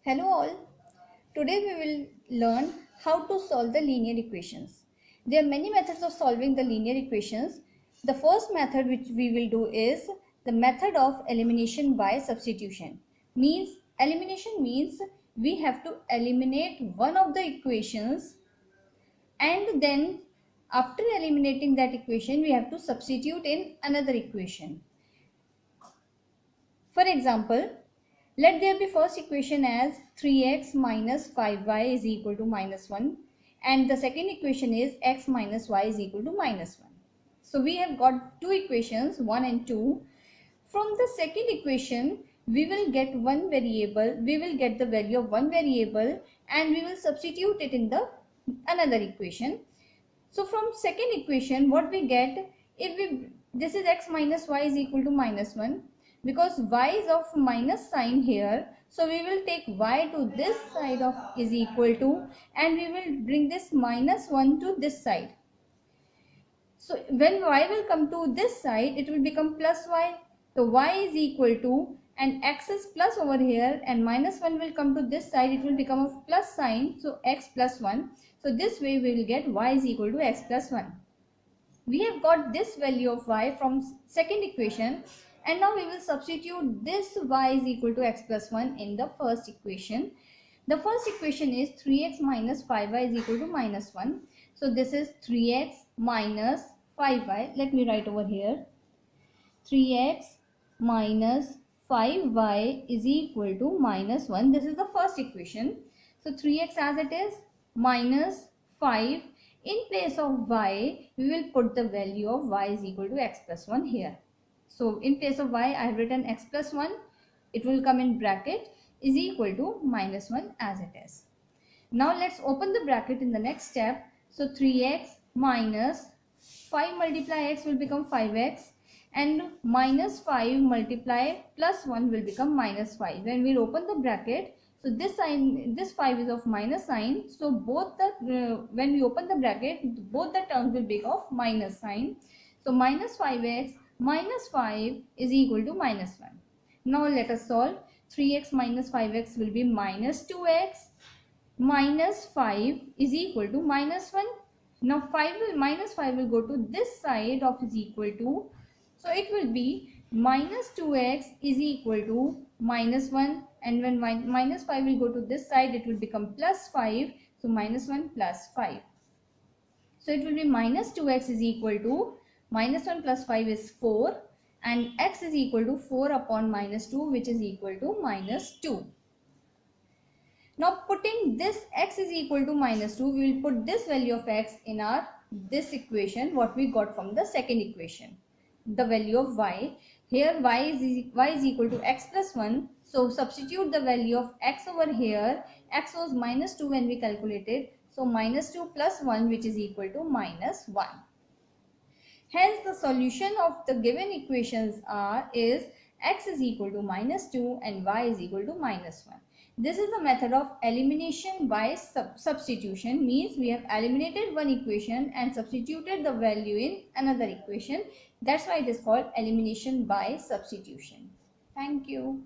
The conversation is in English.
Hello all. Today we will learn how to solve the linear equations. There are many methods of solving the linear equations. The first method which we will do is the method of elimination by substitution. Elimination means we have to eliminate one of the equations, and then after eliminating that equation we have to substitute in another equation. For example, let there be first equation as 3x minus 5y is equal to minus 1, and the second equation is x minus y is equal to minus 1. So we have got two equations 1 and 2. From the second equation we will get the value of one variable and we will substitute it in the another equation. So from second equation what we get, this is x minus y is equal to minus 1. Because y is of minus sign here, so we will take y to this side of is equal to, and we will bring this minus 1 to this side. So when y will come to this side, it will become plus y. So y is equal to, and x is plus over here, and minus 1 will come to this side, it will become of plus sign, so x plus 1. So this way we will get y is equal to x plus 1. We have got this value of y from second equation, and now we will substitute this y is equal to x plus 1 in the first equation. The first equation is 3x minus 5y is equal to minus 1. So this is 3x minus 5y. Let me write over here. 3x minus 5y is equal to minus 1. This is the first equation. So 3x as it is minus 5. In place of y, we will put the value of y is equal to x plus 1 here. So in place of y, I have written x plus 1. It will come in bracket is equal to minus 1 as it is. Now let's open the bracket in the next step. So 3x minus 5 multiply x will become 5x, and minus 5 multiply plus 1 will become minus 5. When we open the bracket, so this 5 is of minus sign. So when we open the bracket, both the terms will be of minus sign. So minus 5x minus 5 is equal to minus 1. Now let us solve. 3x minus 5x will be minus 2x. Minus 5 is equal to minus 1. Now minus 5 will go to this side of is equal to. So it will be minus 2x is equal to minus 1. And when minus 5 will go to this side, it will become plus 5. So minus 1 plus 5. So it will be minus 2x is equal to minus 1 plus 5 is 4, and x is equal to 4 upon minus 2, which is equal to minus 2. Now putting this x is equal to minus 2, we will put this value of x in this equation what we got from the second equation. The value of y. Here y is equal to x plus 1. So substitute the value of x over here. X was minus 2 when we calculated. So minus 2 plus 1, which is equal to minus 1. Hence, the solution of the given equations is x is equal to minus 2 and y is equal to minus 1. This is the method of elimination by substitution. Means we have eliminated one equation and substituted the value in another equation. That's why it is called elimination by substitution. Thank you.